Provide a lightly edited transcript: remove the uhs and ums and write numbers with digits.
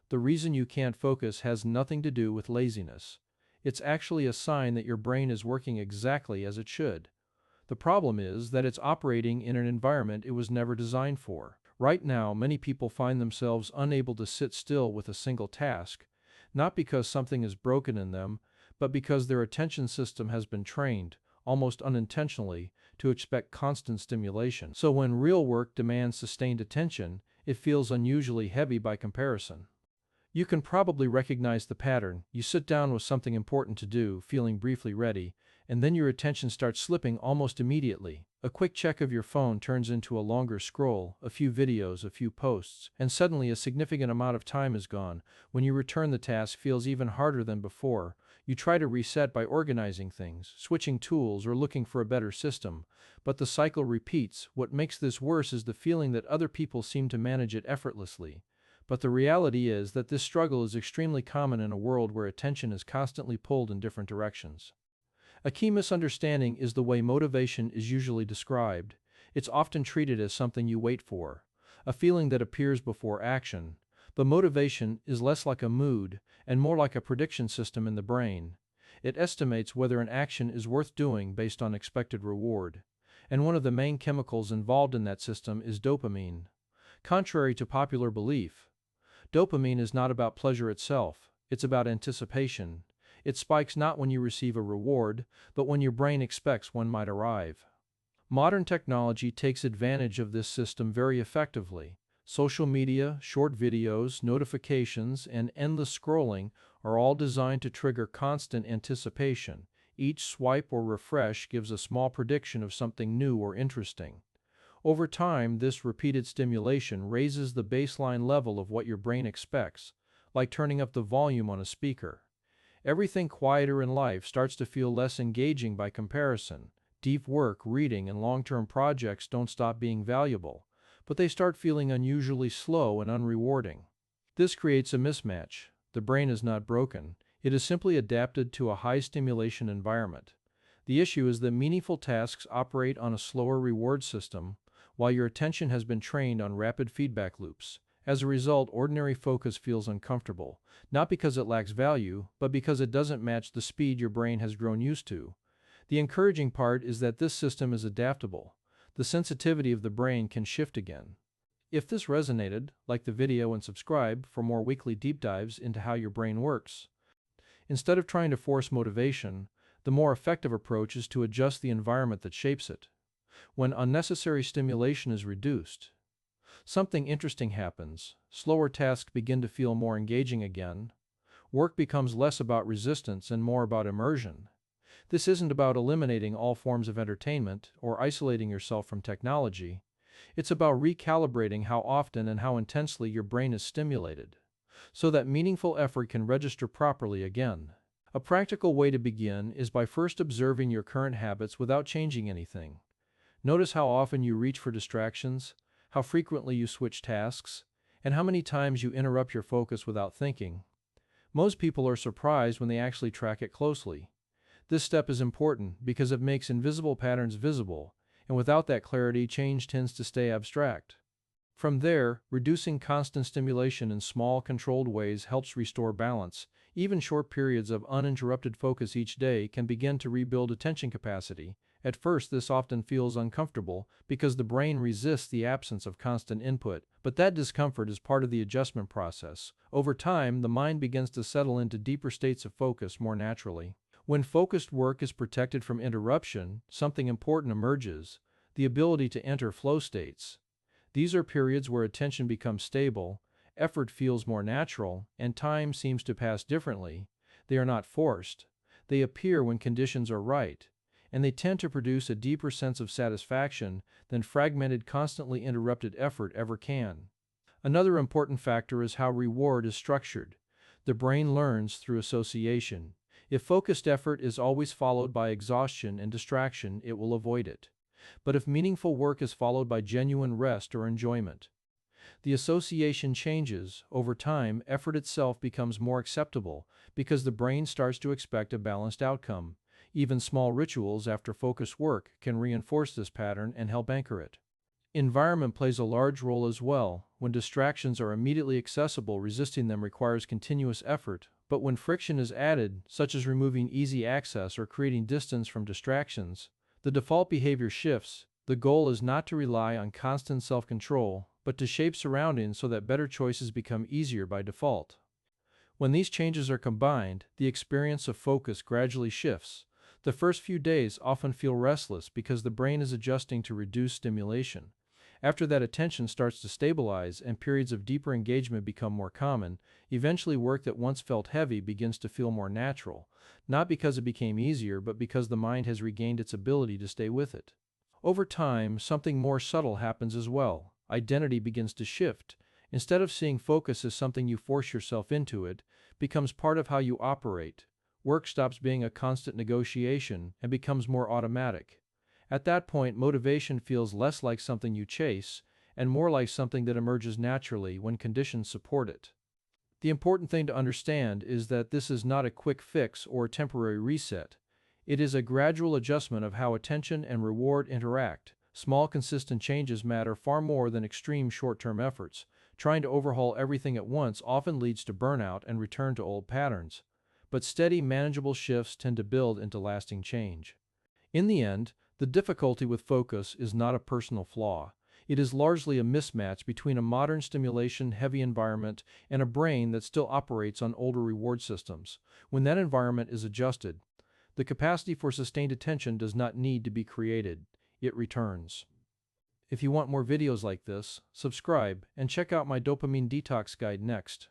The reason you can't focus has nothing to do with laziness. It's actually a sign that your brain is working exactly as it should. The problem is that it's operating in an environment it was never designed for. Right now, many people find themselves unable to sit still with a single task, not because something is broken in them, but because their attention system has been trained, almost unintentionally, to expect constant stimulation. So when real work demands sustained attention, it feels unusually heavy by comparison. You can probably recognize the pattern. You sit down with something important to do, feeling briefly ready, and then your attention starts slipping almost immediately. A quick check of your phone turns into a longer scroll, a few videos, a few posts, and suddenly a significant amount of time is gone. When you return, the task feels even harder than before. You try to reset by organizing things, switching tools, or looking for a better system, but the cycle repeats. What makes this worse is the feeling that other people seem to manage it effortlessly. But the reality is that this struggle is extremely common in a world where attention is constantly pulled in different directions. A key misunderstanding is the way motivation is usually described. It's often treated as something you wait for, a feeling that appears before action. But motivation is less like a mood and more like a prediction system in the brain. It estimates whether an action is worth doing based on expected reward. And one of the main chemicals involved in that system is dopamine. Contrary to popular belief, dopamine is not about pleasure itself, it's about anticipation. It spikes not when you receive a reward, but when your brain expects one might arrive. Modern technology takes advantage of this system very effectively. Social media, short videos, notifications, and endless scrolling are all designed to trigger constant anticipation. Each swipe or refresh gives a small prediction of something new or interesting. Over time, this repeated stimulation raises the baseline level of what your brain expects, like turning up the volume on a speaker. Everything quieter in life starts to feel less engaging by comparison. Deep work, reading, and long-term projects don't stop being valuable, but they start feeling unusually slow and unrewarding. This creates a mismatch. The brain is not broken, it is simply adapted to a high-stimulation environment. The issue is that meaningful tasks operate on a slower reward system, while your attention has been trained on rapid feedback loops. As a result, ordinary focus feels uncomfortable, not because it lacks value, but because it doesn't match the speed your brain has grown used to. The encouraging part is that this system is adaptable. The sensitivity of the brain can shift again. If this resonated, like the video and subscribe for more weekly deep dives into how your brain works. Instead of trying to force motivation, the more effective approach is to adjust the environment that shapes it. When unnecessary stimulation is reduced, something interesting happens. Slower tasks begin to feel more engaging again. Work becomes less about resistance and more about immersion. This isn't about eliminating all forms of entertainment or isolating yourself from technology. It's about recalibrating how often and how intensely your brain is stimulated, so that meaningful effort can register properly again. A practical way to begin is by first observing your current habits without changing anything. Notice how often you reach for distractions, how frequently you switch tasks, and how many times you interrupt your focus without thinking. Most people are surprised when they actually track it closely. This step is important because it makes invisible patterns visible, and without that clarity, change tends to stay abstract. From there, reducing constant stimulation in small, controlled ways helps restore balance. Even short periods of uninterrupted focus each day can begin to rebuild attention capacity. At first, this often feels uncomfortable because the brain resists the absence of constant input, but that discomfort is part of the adjustment process. Over time, the mind begins to settle into deeper states of focus more naturally. When focused work is protected from interruption, something important emerges: the ability to enter flow states. These are periods where attention becomes stable, effort feels more natural, and time seems to pass differently. They are not forced. They appear when conditions are right, and they tend to produce a deeper sense of satisfaction than fragmented, constantly interrupted effort ever can. Another important factor is how reward is structured. The brain learns through association. If focused effort is always followed by exhaustion and distraction, it will avoid it. But if meaningful work is followed by genuine rest or enjoyment, the association changes. Over time, effort itself becomes more acceptable because the brain starts to expect a balanced outcome. Even small rituals after focused work can reinforce this pattern and help anchor it. Environment plays a large role as well. When distractions are immediately accessible, resisting them requires continuous effort. But when friction is added, such as removing easy access or creating distance from distractions, the default behavior shifts. The goal is not to rely on constant self-control, but to shape surroundings so that better choices become easier by default. When these changes are combined, the experience of focus gradually shifts. The first few days often feel restless because the brain is adjusting to reduced stimulation. After that, attention starts to stabilize and periods of deeper engagement become more common. Eventually, work that once felt heavy begins to feel more natural, not because it became easier, but because the mind has regained its ability to stay with it. Over time, something more subtle happens as well. Identity begins to shift. Instead of seeing focus as something you force yourself into, it becomes part of how you operate. Work stops being a constant negotiation and becomes more automatic. At that point, motivation feels less like something you chase and more like something that emerges naturally when conditions support it. The important thing to understand is that this is not a quick fix or a temporary reset. It is a gradual adjustment of how attention and reward interact. Small, consistent changes matter far more than extreme short-term efforts. Trying to overhaul everything at once often leads to burnout and return to old patterns. But steady, manageable shifts tend to build into lasting change. In the end, the difficulty with focus is not a personal flaw. It is largely a mismatch between a modern stimulation-heavy environment and a brain that still operates on older reward systems. When that environment is adjusted, the capacity for sustained attention does not need to be created. It returns. If you want more videos like this, subscribe and check out my Dopamine Detox guide next.